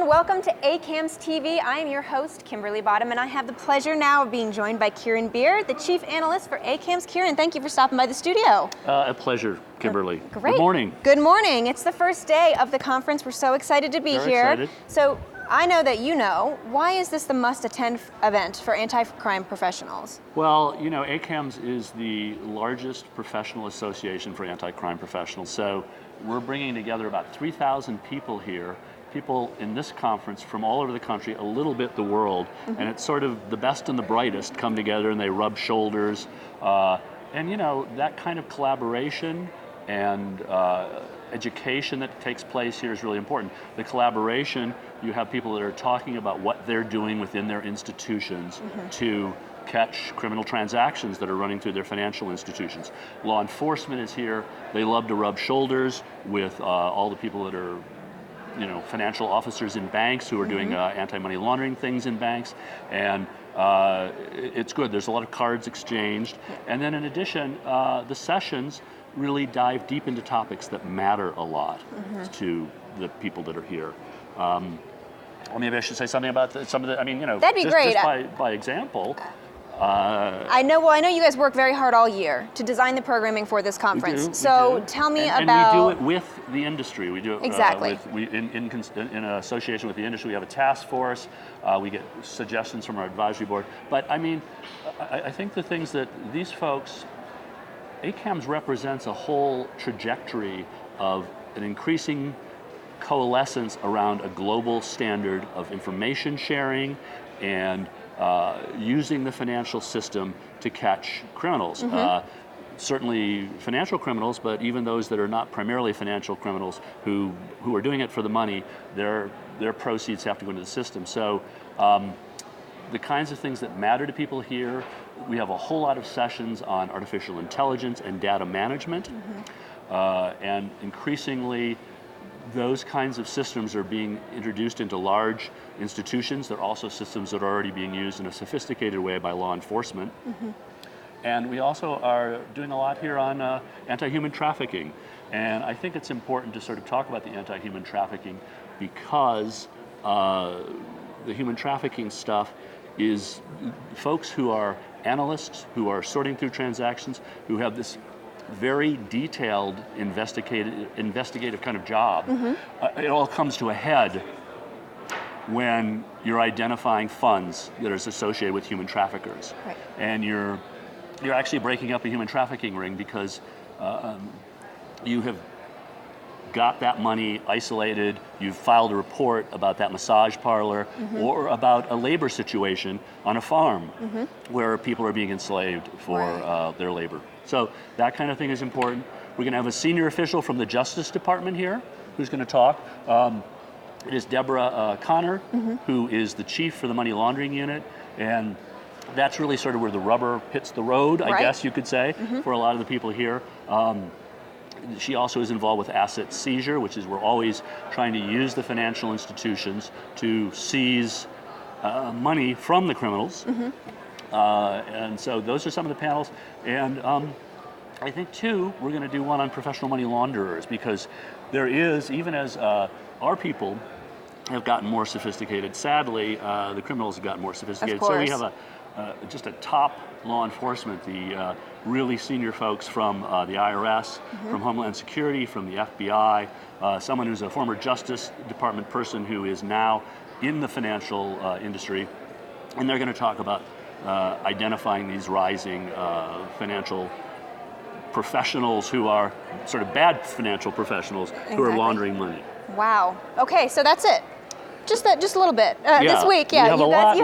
everyone, welcome to ACAMS TV. I am your host, Kimberly Bottom, and I have the pleasure now of being joined by Kieran Beer, the Chief Analyst for ACAMS. Kieran, thank you for stopping by the studio. A pleasure, Kimberly. Great. Good morning. Good morning. It's the first day of the conference. We're so excited to be Very here. excited. So I know that you know, why is this the must-attend event for anti-crime professionals? Well, you know, ACAMS is the largest professional association for anti-crime professionals. So we're bringing together about 3,000 people here, people in this conference from all over the country, a little bit the world, and it's sort of the best and the brightest come together and they rub shoulders. And you know, that kind of collaboration and education that takes place here is really important. The collaboration, you have people that are talking about what they're doing within their institutions to catch criminal transactions that are running through their financial institutions. Law enforcement is here. They love to rub shoulders with all the people that are, you know, financial officers in banks who are doing anti-money laundering things in banks, and it's good. There's a lot of cards exchanged, and then in addition, the sessions really dive deep into topics that matter a lot to the people that are here. Or maybe I should say something about some of the. I mean, you know, that'd be great. Just by example. I know you guys work very hard all year to design the programming for this conference. We do. Tell me and about. And we do it with the industry. We do it exactly. In association with the industry. We have a task force. We get suggestions from our advisory board. But I mean, I think the things that these folks, ACAMS represents a whole trajectory of an increasing coalescence around a global standard of information sharing and using the financial system to catch criminals. Certainly financial criminals, but even those that are not primarily financial criminals who are doing it for the money, their proceeds have to go into the system. So the kinds of things that matter to people here, we have a whole lot of sessions on artificial intelligence and data management, and increasingly those kinds of systems are being introduced into large institutions. They're also systems that are already being used in a sophisticated way by law enforcement. And we also are doing a lot here on anti-human trafficking. And I think it's important to sort of talk about the anti-human trafficking because the human trafficking stuff is folks who are analysts, who are sorting through transactions, who have this very detailed investigative kind of job. It all comes to a head when you're identifying funds that are associated with human traffickers. Right. And you're actually breaking up a human trafficking ring because you have got that money isolated, you've filed a report about that massage parlor or about a labor situation on a farm where people are being enslaved for their labor. So that kind of thing is important. We're going to have a senior official from the Justice Department here who's going to talk. It is Deborah Connor, who is the chief for the money laundering unit, and that's really sort of where the rubber hits the road, I guess you could say, for a lot of the people here. She also is involved with asset seizure, which is we're always trying to use the financial institutions to seize money from the criminals. And so those are some of the panels. And I think too, we're going to do one on professional money launderers because there is, even as our people have gotten more sophisticated, sadly, the criminals have gotten more sophisticated. Of course. So we have just a top law enforcement, the really senior folks from the IRS, from Homeland Security, from the FBI, someone who's a former Justice Department person who is now in the financial industry, and they're going to talk about identifying these rising financial professionals who are sort of bad financial professionals who are laundering money. Wow. Okay, so that's it. Just a little bit. This week, you have a lot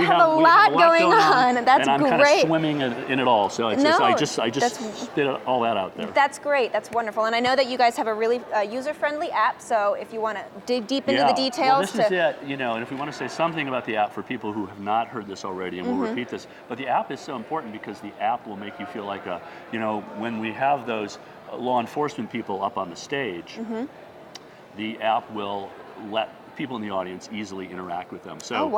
going on. That's and I'm great. kind of swimming in it all. So it's I just spit all that out there. That's great. That's wonderful. And I know that you guys have a really user-friendly app. So if you want to dig deep into the details, well, this is it. You know, and if we want to say something about the app for people who have not heard this already, and we'll repeat this, but the app is so important because the app will make you feel like when we have those law enforcement people up on the stage, the app will let people in the audience easily interact with them. So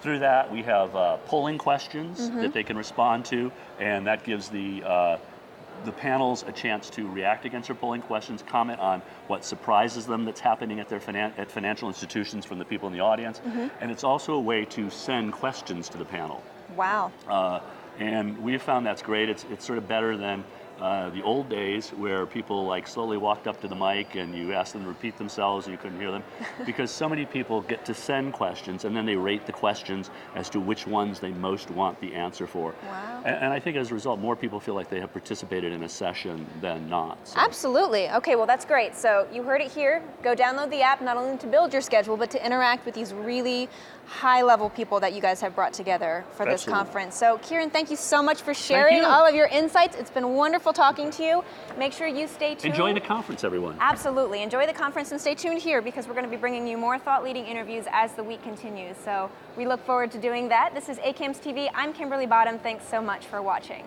through that, we have polling questions that they can respond to, and that gives the the panels a chance to react against their polling questions, comment on what surprises them that's happening at their financial institutions from the people in the audience, and it's also a way to send questions to the panel. Wow. And we found that's great. It's sort of better than the old days where people like slowly walked up to the mic and you asked them to repeat themselves and you couldn't hear them, because so many people get to send questions and then they rate the questions as to which ones they most want the answer for. Wow. And I think as a result, more people feel like they have participated in a session than not. So. Absolutely. Okay, well that's great. So you heard it here. Go download the app not only to build your schedule, but to interact with these really high-level people that you guys have brought together for this conference. So Kieran, thank you so much for sharing all of your insights. It's been wonderful talking to you. Make sure you stay tuned. Enjoy the conference, everyone. Absolutely. Enjoy the conference and stay tuned here, because we're going to be bringing you more thought-leading interviews as the week continues. So we look forward to doing that. This is ACAMS TV. I'm Kimberly Bottom. Thanks so much for watching.